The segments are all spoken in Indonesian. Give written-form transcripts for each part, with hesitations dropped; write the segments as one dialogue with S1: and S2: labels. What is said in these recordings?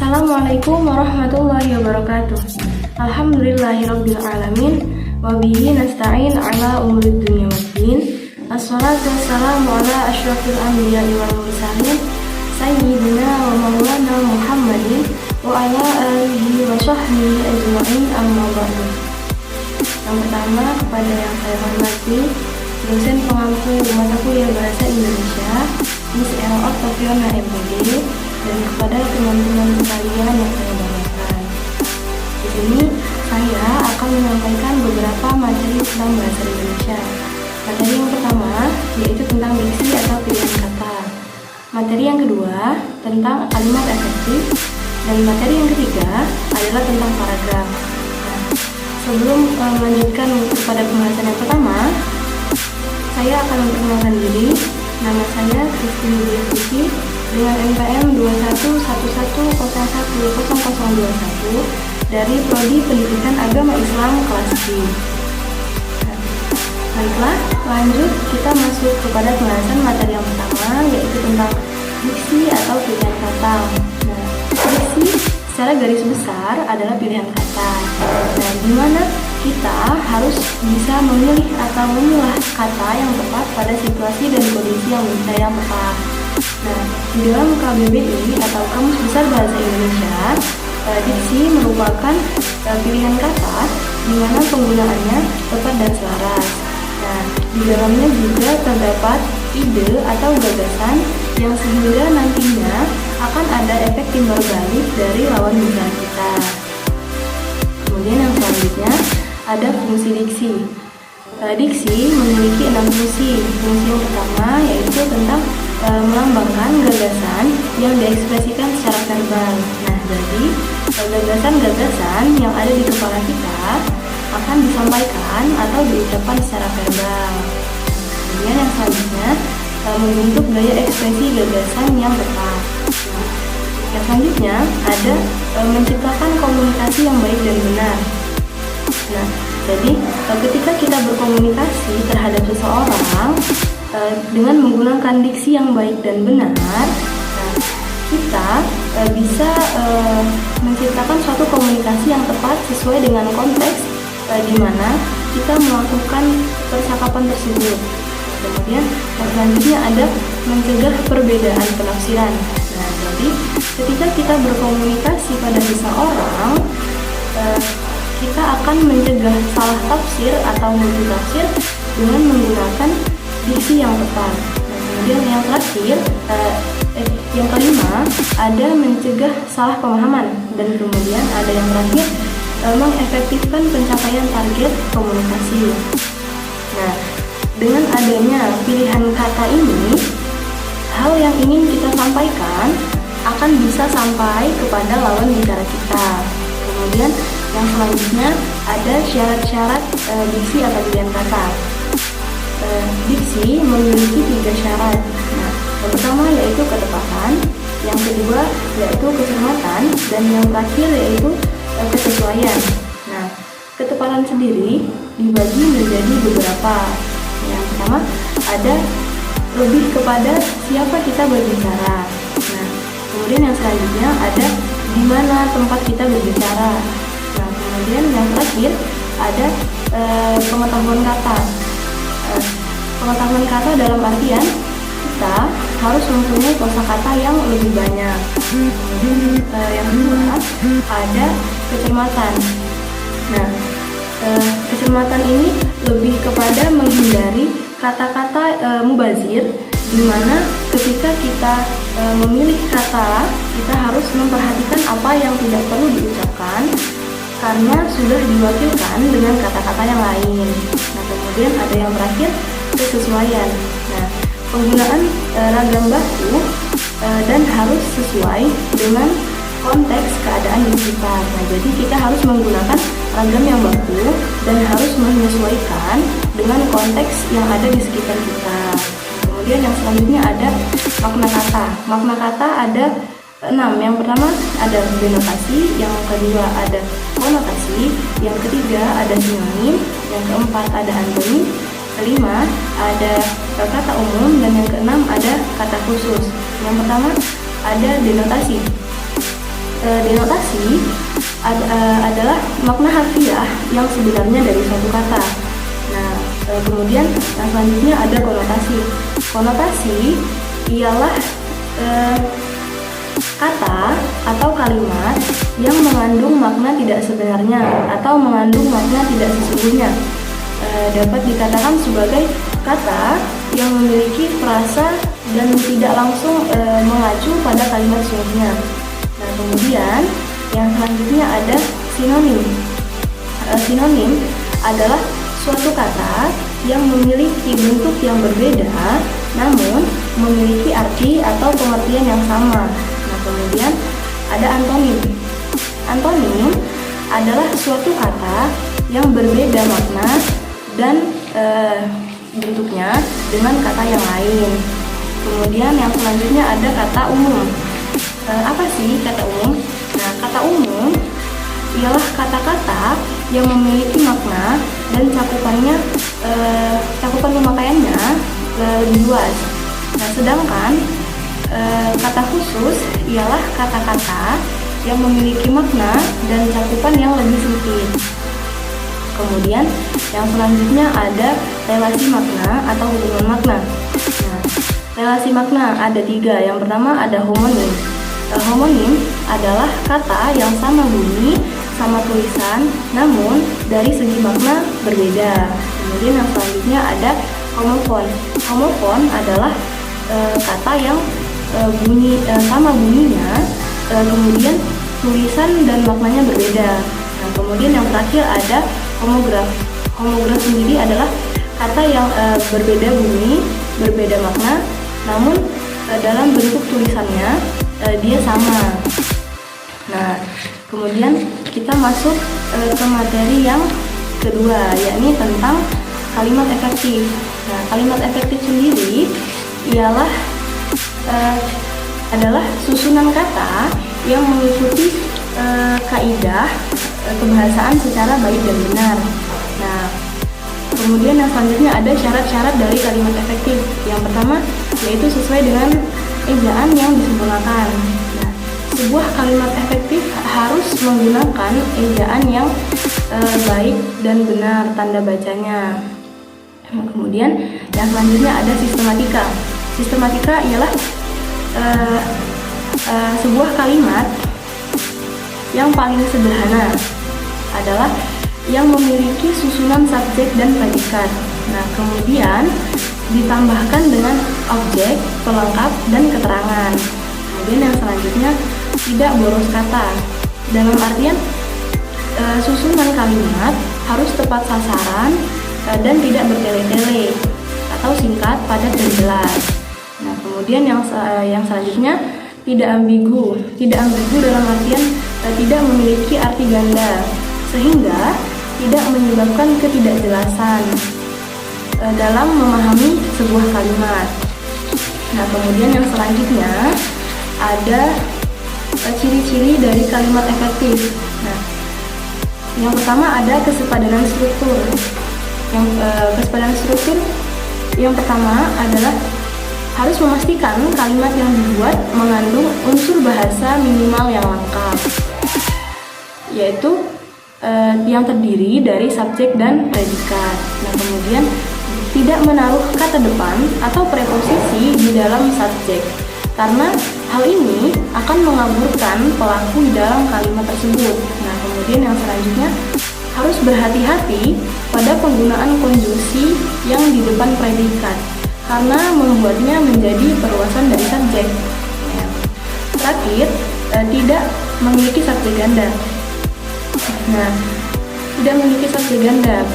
S1: Assalamualaikum warahmatullahi wabarakatuh. Alhamdulillahirabbil alamin wa bihi nasta'in ala umuri dunya waddin. Assalatu wassalamu ala asyrafil anbiya'i wal mursalin sayyidina wa maulana Muhammadin wa ala alihi wa sahbihi ajma'in, amma ba'du. Yang pertama, kepada yang saya hormati dosen pengampu mata kuliah Bahasa Indonesia Miss Ella Octaviana MPD, dan kepada teman-teman sekalian yang saya banggakan. Di sini saya akan menyampaikan beberapa materi tentang bahasa Indonesia. Materi yang pertama yaitu tentang diksi atau pilihan kata. Materi yang kedua tentang kalimat efektif, dan materi yang ketiga adalah tentang paragraf. Nah, sebelum melanjutkan kepada pembahasan yang pertama, saya akan memperkenalkan diri. Nama saya Christine Diastuti dengan NPM 211101021 dari Prodi Pendidikan Agama Islam kelas D. Baiklah, lanjut kita masuk kepada pembahasan materi yang pertama, yaitu tentang diksi atau pilihan kata. Nah, diksi secara garis besar adalah pilihan kata. Nah, di mana kita harus bisa memilih atau memilah kata yang tepat pada situasi dan kondisi yang tepat. Nah, di dalam KBBI atau Kamus Besar Bahasa Indonesia, diksi merupakan pilihan kata di mana penggunaannya tepat dan selaras. Nah, di dalamnya juga terdapat ide atau gagasan yang sehingga nantinya akan ada efek timbal balik dari lawan bicara kita. Kemudian yang selanjutnya ada fungsi diksi. Diksi memiliki 6 fungsi. Fungsi yang pertama yaitu tentang melambangkan gagasan yang diekspresikan secara verbal. Nah, jadi gagasan-gagasan yang ada di kepala kita akan disampaikan atau diucapkan secara verbal. Kemudian yang selanjutnya membentuk gaya ekspresi gagasan yang tepat. Yang selanjutnya ada menciptakan komunikasi yang baik dan benar. Nah, jadi ketika kita berkomunikasi terhadap seseorang dengan menggunakan diksi yang baik dan benar, kita bisa menciptakan suatu komunikasi yang tepat sesuai dengan konteks di mana kita melakukan percakapan tersebut. Kemudian yang selanjutnya ada mencegah perbedaan penafsiran. Nah, jadi ketika kita berkomunikasi pada seseorang, kita akan mencegah salah tafsir atau multitafsir dengan menggunakan diksi yang tepat. Nah, kemudian yang terakhir, yang kelima, ada mencegah salah pemahaman, dan kemudian ada yang terakhir, mengefektifkan pencapaian target komunikasi. Nah, dengan adanya pilihan kata ini, hal yang ingin kita sampaikan akan bisa sampai kepada lawan bicara kita. Kemudian yang selanjutnya ada syarat-syarat diksi atau pilihan kata. Diksi memiliki 3 syarat. Nah, yang pertama yaitu ketepatan, yang kedua yaitu kecermatan, dan yang terakhir yaitu kesesuaian. Nah, ketepatan sendiri dibagi menjadi beberapa. Yang pertama ada lebih kepada siapa kita berbicara. Nah, kemudian yang selanjutnya ada di mana tempat kita berbicara. Nah, kemudian yang terakhir ada pengetahuan kata. Pengetahuan kata dalam artian kita harus mempunyai kosakata yang lebih banyak. Yang kedua ada kecermatan. Nah, kecermatan ini lebih kepada menghindari kata-kata mubazir, di mana ketika kita memilih kata, kita harus memperhatikan apa yang tidak perlu diucapkan karena sudah diwakilkan dengan kata-kata yang lain. Nah, kemudian ada yang terakhir kesesuaian. Nah, penggunaan ragam baku dan harus sesuai dengan konteks keadaan di sekitar. Nah, jadi kita harus menggunakan ragam yang baku dan harus menyesuaikan dengan konteks yang ada di sekitar kita. Kemudian yang selanjutnya ada makna kata. Makna kata ada 6. Yang pertama ada denotasi, yang kedua ada konotasi, yang ketiga ada sinonim, yang keempat ada antonim, kelima ada kata umum, dan yang keenam ada kata khusus. Yang pertama ada denotasi. denotasi adalah makna harfiah yang sebenarnya dari suatu kata. Nah, kemudian yang selanjutnya ada konotasi. Konotasi ialah kata atau kalimat yang mengandung makna tidak sebenarnya atau mengandung makna tidak sesungguhnya. Dapat dikatakan sebagai kata yang memiliki frasa dan tidak langsung mengacu pada kalimat sesungguhnya. Nah, kemudian yang selanjutnya ada sinonim. Sinonim adalah suatu kata yang memiliki bentuk yang berbeda namun memiliki arti atau pengertian yang sama. Nah, kemudian ada antonim. Antonim adalah suatu kata yang berbeda makna dan bentuknya dengan kata yang lain. Kemudian yang selanjutnya ada kata umum. Apa sih kata umum? Nah, kata umum ialah kata-kata yang memiliki makna dan cakupan pemakaiannya lebih luas. Nah, sedangkan kata khusus ialah kata-kata yang memiliki makna dan cakupan yang lebih sempit. Kemudian yang selanjutnya ada relasi makna atau hubungan makna. Nah, relasi makna ada 3. Yang pertama ada homonim. Homonim adalah kata yang sama bunyi, sama tulisan, namun dari segi makna berbeda. Kemudian yang selanjutnya ada homofon. Homofon adalah kata yang sama bunyinya, kemudian tulisan dan maknanya berbeda. Nah, kemudian yang terakhir ada homograf. Homograf sendiri adalah kata yang berbeda bunyi, berbeda makna, namun dalam bentuk tulisannya dia sama. Nah, kemudian kita masuk ke materi yang kedua, yakni tentang kalimat efektif. Nah, kalimat efektif sendiri adalah susunan kata yang mengikuti kaidah kebahasaan secara baik dan benar. Nah, kemudian yang selanjutnya ada syarat-syarat dari kalimat efektif. Yang pertama yaitu sesuai dengan ejaan yang disempurnakan. Nah, sebuah kalimat efektif harus menggunakan ejaan yang baik dan benar tanda bacanya. Nah, kemudian yang selanjutnya ada sistematika. Sistematika ialah sebuah kalimat yang paling sederhana adalah yang memiliki susunan subjek dan predikat. Nah, kemudian ditambahkan dengan objek, pelengkap, dan keterangan. Kemudian yang selanjutnya tidak boros kata. Dalam artian susunan kalimat harus tepat sasaran dan tidak bertele-tele atau singkat, padat, dan jelas. Nah, kemudian yang selanjutnya tidak ambigu. Tidak ambigu dalam artian tidak memiliki arti ganda, sehingga tidak menyebabkan ketidakjelasan dalam memahami sebuah kalimat. Nah, kemudian yang selanjutnya ada ciri-ciri dari kalimat efektif. Nah, yang pertama ada kesepadanan struktur. Kesepadanan struktur yang pertama adalah harus memastikan kalimat yang dibuat mengandung unsur bahasa minimal yang lengkap, yaitu yang terdiri dari subjek dan predikat. Nah, kemudian tidak menaruh kata depan atau preposisi di dalam subjek, karena hal ini akan mengaburkan pelaku di dalam kalimat tersebut. Nah, kemudian yang selanjutnya harus berhati-hati pada penggunaan konjungsi yang di depan predikat, karena membuatnya menjadi perluasan dari subjek. Terakhir, tidak memiliki subjek ganda. Nah, tidak memiliki subjek ganda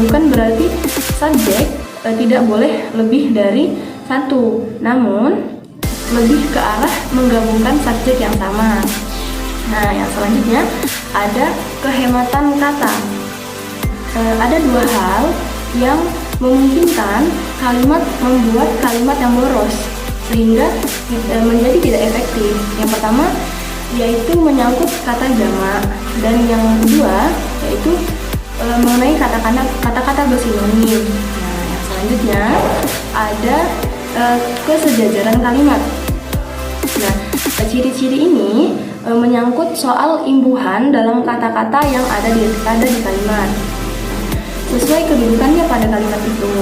S1: bukan berarti subjek tidak boleh lebih dari satu, namun lebih ke arah menggabungkan subjek yang sama. Nah, yang selanjutnya ada kehematan kata. Ada 2 hal yang memungkinkan kalimat membuat kalimat yang boros sehingga menjadi tidak efektif. Yang pertama yaitu menyangkut kata jamak, dan yang kedua yaitu mengenai kata-kata bersinonim. Nah, yang selanjutnya ada kesejajaran kalimat. Nah, ciri-ciri ini menyangkut soal imbuhan dalam kata-kata yang ada di kalimat sesuai kedudukannya pada kalimat itu.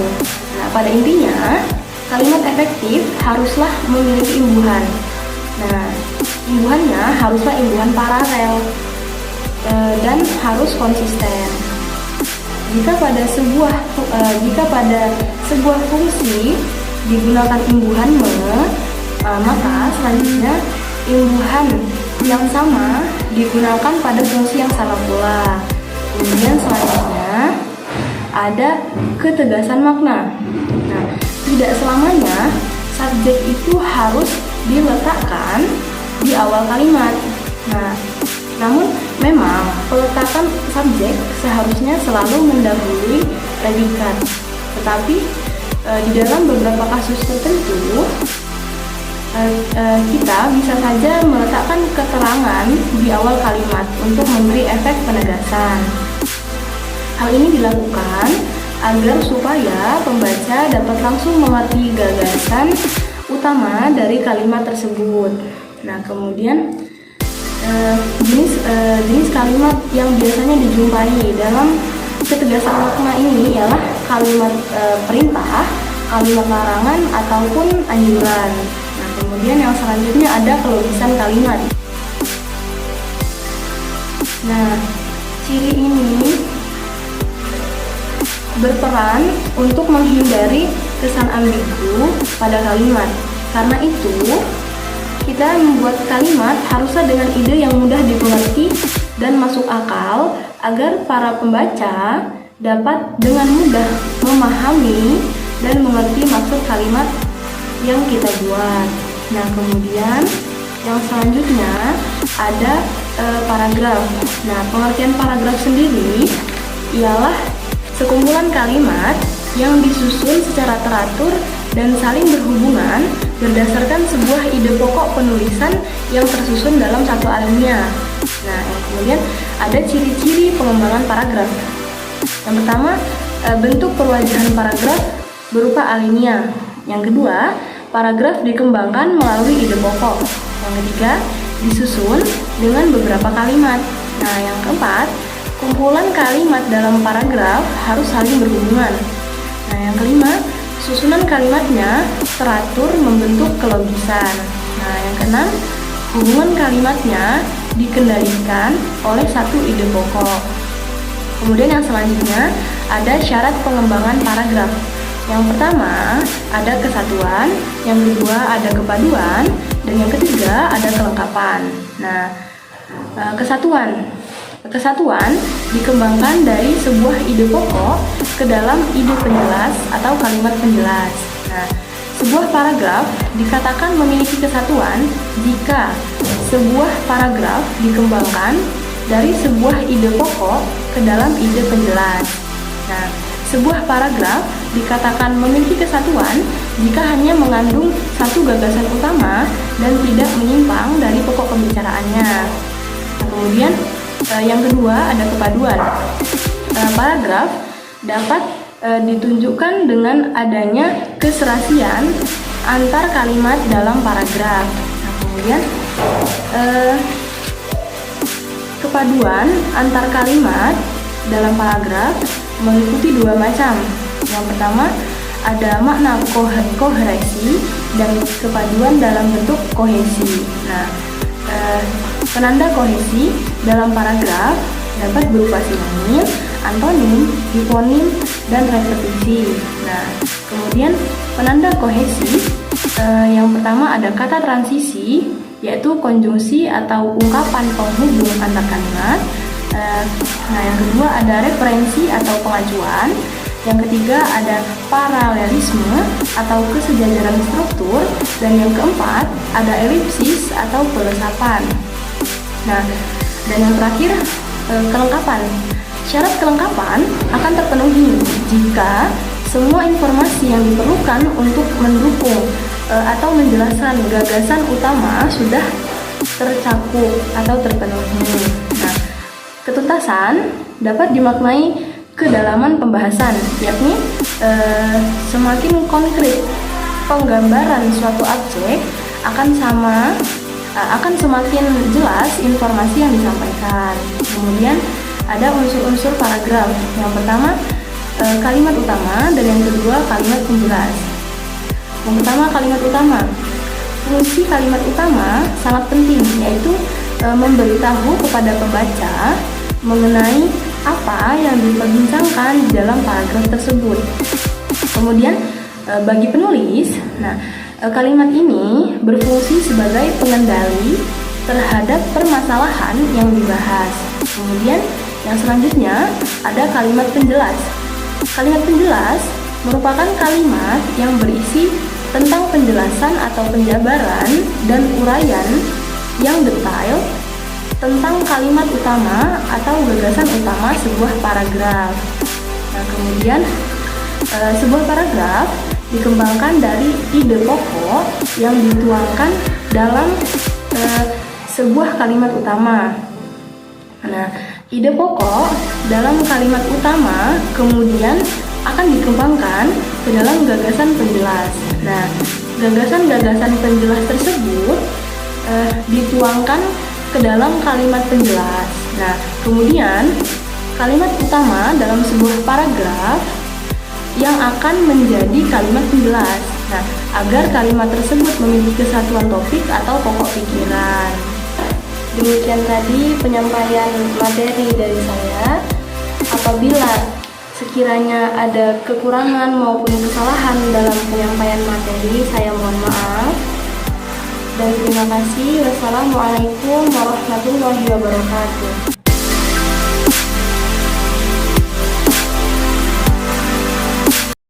S1: Nah, pada intinya kalimat efektif haruslah memiliki imbuhan. Nah, imbuhannya haruslah imbuhan paralel dan harus konsisten. Jika pada sebuah fungsi digunakan imbuhan maka selanjutnya imbuhan yang sama digunakan pada fungsi yang sama pula. Kemudian selanjutnya ada ketegasan makna. Nah, tidak selamanya subjek itu harus diletakkan di awal kalimat. Nah, namun memang peletakan subjek seharusnya selalu mendahului predikat. Tetapi di dalam beberapa kasus tertentu kita bisa saja meletakkan keterangan di awal kalimat untuk memberi efek penegasan. Hal ini dilakukan agar supaya pembaca dapat langsung mengerti gagasan utama dari kalimat tersebut. Nah, kemudian jenis kalimat yang biasanya dijumpai dalam ketegasan makna ini ialah kalimat perintah, kalimat larangan, ataupun anjuran. Nah, kemudian yang selanjutnya ada kelogisan kalimat. Nah, ciri ini berperan untuk menghindari kesan ambigu pada kalimat. Karena itu, kita membuat kalimat harusnya dengan ide yang mudah dimengerti dan masuk akal agar para pembaca dapat dengan mudah memahami dan mengerti maksud kalimat yang kita buat. Nah, kemudian yang selanjutnya ada paragraf. Nah, pengertian paragraf sendiri ialah sekumpulan kalimat yang disusun secara teratur dan saling berhubungan berdasarkan sebuah ide pokok penulisan yang tersusun dalam satu alinea. Nah, yang kemudian ada ciri-ciri pengembangan paragraf. Yang pertama, bentuk perwajahan paragraf berupa alinea. Yang kedua, paragraf dikembangkan melalui ide pokok. Yang ketiga, disusun dengan beberapa kalimat. Nah, yang keempat, kumpulan kalimat dalam paragraf harus saling berhubungan. Nah, yang kelima, susunan kalimatnya teratur membentuk kelogisan. Nah, yang keenam, hubungan kalimatnya dikendalikan oleh satu ide pokok. Kemudian yang selanjutnya ada syarat pengembangan paragraf. Yang pertama ada kesatuan, yang kedua ada kepaduan, dan yang ketiga ada kelengkapan. Nah, Kesatuan dikembangkan dari sebuah ide pokok ke dalam ide penjelas atau kalimat penjelas. Nah, sebuah paragraf dikatakan memiliki kesatuan jika sebuah paragraf dikembangkan dari sebuah ide pokok ke dalam ide penjelas. Nah, sebuah paragraf dikatakan memiliki kesatuan jika hanya mengandung satu gagasan utama dan tidak menyimpang dari pokok pembicaraannya. Nah, kemudian yang kedua ada kepaduan. Paragraf dapat ditunjukkan dengan adanya keserasian antar kalimat dalam paragraf. Nah, kemudian kepaduan antar kalimat dalam paragraf meliputi dua macam. Yang pertama ada makna koheresi dan kepaduan dalam bentuk kohesi. Nah, penanda kohesi dalam paragraf dapat berupa sinonim, antonim, hiponim, dan repetisi. Nah, kemudian penanda kohesi yang pertama ada kata transisi, yaitu konjungsi atau ungkapan penghubung antar kalimat. Nah, yang kedua ada referensi atau pengacuan. Yang ketiga ada paralelisme atau kesejajaran struktur, dan yang keempat ada elipsis atau pelesapan. Nah, dan yang terakhir kelengkapan. Syarat kelengkapan akan terpenuhi jika semua informasi yang diperlukan untuk mendukung atau menjelaskan gagasan utama sudah tercakup atau terpenuhi. Nah, ketuntasan dapat dimaknai kedalaman pembahasan, yakni semakin konkret penggambaran suatu objek akan sama akan semakin jelas informasi yang disampaikan. Kemudian ada unsur-unsur paragraf. Yang pertama kalimat utama dan yang kedua kalimat penjelas. Yang pertama kalimat utama. Fungsi kalimat utama sangat penting, yaitu memberitahu kepada pembaca mengenai apa yang diperbincangkan di dalam paragraf tersebut. Kemudian bagi penulis, kalimat ini berfungsi sebagai pengendali terhadap permasalahan yang dibahas. Kemudian yang selanjutnya ada kalimat penjelas. Kalimat penjelas merupakan kalimat yang berisi tentang penjelasan atau penjabaran dan uraian yang detail tentang kalimat utama atau gagasan utama sebuah paragraf. Kemudian sebuah paragraf dikembangkan dari ide pokok yang dituangkan dalam sebuah kalimat utama. Ide pokok dalam kalimat utama kemudian akan dikembangkan ke dalam gagasan penjelas. Gagasan-gagasan penjelas tersebut dituangkan ke dalam kalimat penjelas. Kemudian kalimat utama dalam sebuah paragraf yang akan menjadi kalimat penjelas. Agar kalimat tersebut memiliki kesatuan topik atau pokok pikiran. Demikian tadi penyampaian materi dari saya. Apabila sekiranya ada kekurangan maupun kesalahan dalam penyampaian materi, saya mohon maaf. Dan terima kasih. Wassalamualaikum warahmatullahi wabarakatuh.